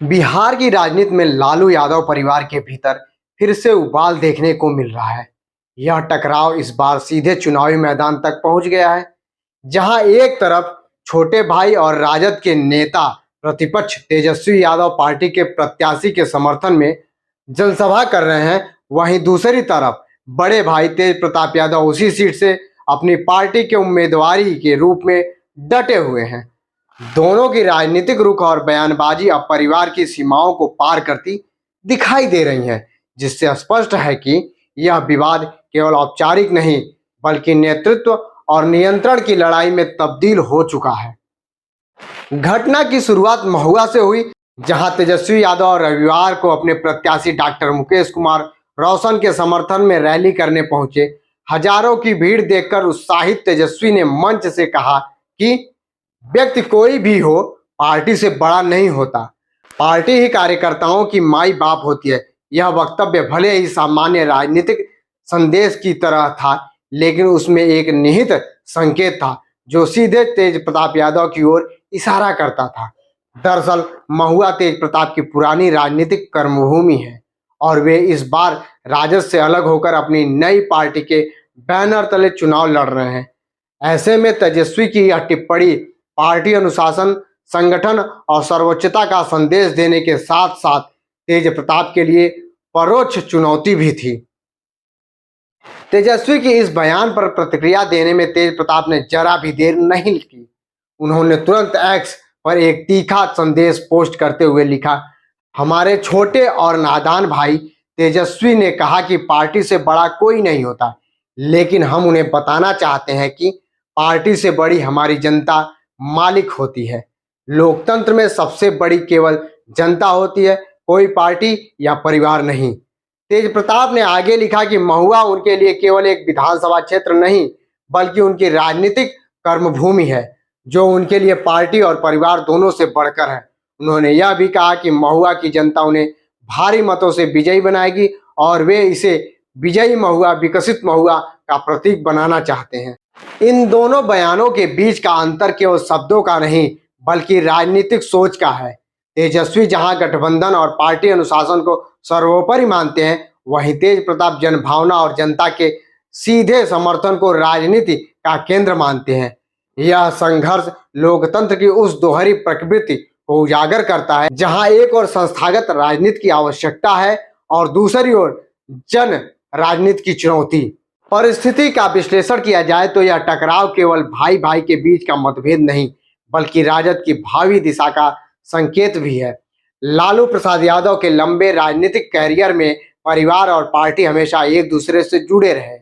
बिहार की राजनीति में लालू यादव परिवार के भीतर फिर से उबाल देखने को मिल रहा है। यह टकराव इस बार सीधे चुनावी मैदान तक पहुंच गया है, जहां एक तरफ छोटे भाई और राजद के नेता प्रतिपक्ष तेजस्वी यादव पार्टी के प्रत्याशी के समर्थन में जनसभा कर रहे हैं, वहीं दूसरी तरफ बड़े भाई तेज प्रताप यादव उसी सीट से अपनी पार्टी के उम्मीदवारी के रूप में डटे हुए हैं। दोनों की राजनीतिक रुख और बयानबाजी अब परिवार की सीमाओं को पार करती दिखाई दे रही हैं, जिससे स्पष्ट है कि यह विवाद केवल औपचारिक नहीं बल्कि नेतृत्व और नियंत्रण की लड़ाई में तब्दील हो चुका है। घटना की शुरुआत महुआ से हुई, जहां तेजस्वी यादव रविवार को अपने प्रत्याशी डॉक्टर मुकेश कुमार रोशन के समर्थन में रैली करने पहुंचे। हजारों की भीड़ देखकर उत्साहित तेजस्वी ने मंच से कहा कि व्यक्ति कोई भी हो, पार्टी से बड़ा नहीं होता, पार्टी ही कार्यकर्ताओं की माई बाप होती है। यह वक्तव्य भले ही सामान्य राजनीतिक संदेश की तरह था, लेकिन उसमें एक निहित संकेत था जो सीधे तेज प्रताप यादव की ओर इशारा करता था। दरअसल महुआ तेज प्रताप की पुरानी राजनीतिक कर्मभूमि है और वे इस बार राजद से अलग होकर अपनी नई पार्टी के बैनर तले चुनाव लड़ रहे हैं। ऐसे में तेजस्वी की यह टिप्पणी पार्टी अनुशासन, संगठन और सर्वोच्चता का संदेश देने के साथ साथ तेज प्रताप के लिए परोक्ष चुनौती भी थी। तेजस्वी की इस बयान पर प्रतिक्रिया देने में तेज प्रताप ने जरा भी देर नहीं की। उन्होंने तुरंत एक्स पर एक तीखा संदेश पोस्ट करते हुए लिखा, हमारे छोटे और नादान भाई तेजस्वी ने कहा कि पार्टी से बड़ा कोई नहीं होता, लेकिन हम उन्हें बताना चाहते हैं कि पार्टी से बड़ी हमारी जनता मालिक होती है। लोकतंत्र में सबसे बड़ी केवल जनता होती है, कोई पार्टी या परिवार नहीं। तेज प्रताप ने आगे लिखा कि महुआ उनके लिए केवल एक विधानसभा क्षेत्र नहीं बल्कि उनकी राजनीतिक कर्मभूमि है, जो उनके लिए पार्टी और परिवार दोनों से बढ़कर है। उन्होंने यह भी कहा कि महुआ की जनता उन्हें भारी मतों से विजयी बनाएगी और वे इसे विजयी महुआ, विकसित महुआ का प्रतीक बनाना चाहते हैं। इन दोनों बयानों के बीच का अंतर केवल शब्दों का नहीं बल्कि राजनीतिक सोच का है। तेजस्वी जहां गठबंधन और पार्टी अनुशासन को सर्वोपरि मानते हैं, वहीं तेज प्रताप जनभावना और जनता के सीधे समर्थन को राजनीति का केंद्र मानते हैं। यह संघर्ष लोकतंत्र की उस दोहरी प्रकृति को उजागर करता है, जहां एक ओर संस्थागत राजनीति की आवश्यकता है और दूसरी ओर जन राजनीति की चुनौती। परिस्थिति का विश्लेषण किया जाए तो यह टकराव केवल भाई भाई के बीच का मतभेद नहीं बल्कि राजद की भावी दिशा का संकेत भी है। लालू प्रसाद यादव के लंबे राजनीतिक कैरियर में परिवार और पार्टी हमेशा एक दूसरे से जुड़े रहे,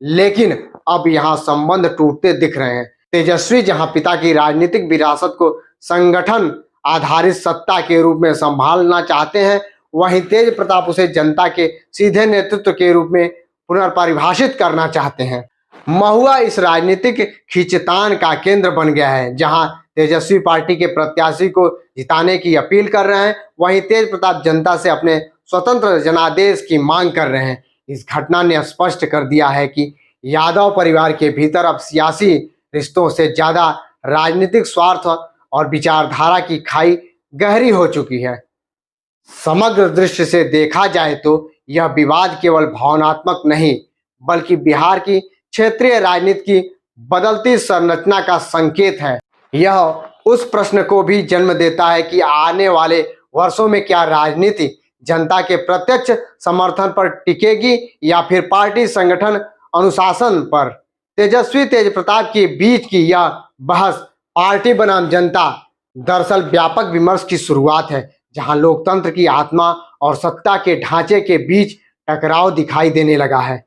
लेकिन अब यहाँ संबंध टूटते दिख रहे हैं। तेजस्वी जहां पिता की राजनीतिक विरासत को संगठन आधारित सत्ता के रूप में संभालना चाहते हैं, वहीं तेज प्रताप उसे जनता के सीधे नेतृत्व के रूप में पुनर्परिभाषित करना चाहते हैं। महुआ इस राजनीतिक खींचतान का केंद्र बन गया है, जहां तेजस्वी पार्टी के प्रत्याशी को जिताने की अपील कर रहे हैं, वहीं तेज प्रताप जनता से अपने स्वतंत्र जनादेश की मांग कर रहे हैं। इस घटना ने स्पष्ट कर दिया है कि यादव परिवार के भीतर अब सियासी रिश्तों से ज्यादा राजनीतिक स्वार्थ और विचारधारा की खाई गहरी हो चुकी है। समग्र दृष्टि से देखा जाए तो यह विवाद केवल भावनात्मक नहीं बल्कि बिहार की क्षेत्रीय राजनीति की बदलती संरचना का संकेत है। यह उस प्रश्न को भी जन्म देता है कि आने वाले वर्षों में क्या राजनीति जनता के प्रत्यक्ष समर्थन पर टिकेगी या फिर पार्टी, संगठन, अनुशासन पर। तेजस्वी तेज प्रताप के बीच की यह बहस पार्टी बनाम जनता दरअसल व्यापक विमर्श की शुरुआत है, जहां लोकतंत्र की आत्मा और सत्ता के ढांचे के बीच टकराव दिखाई देने लगा है।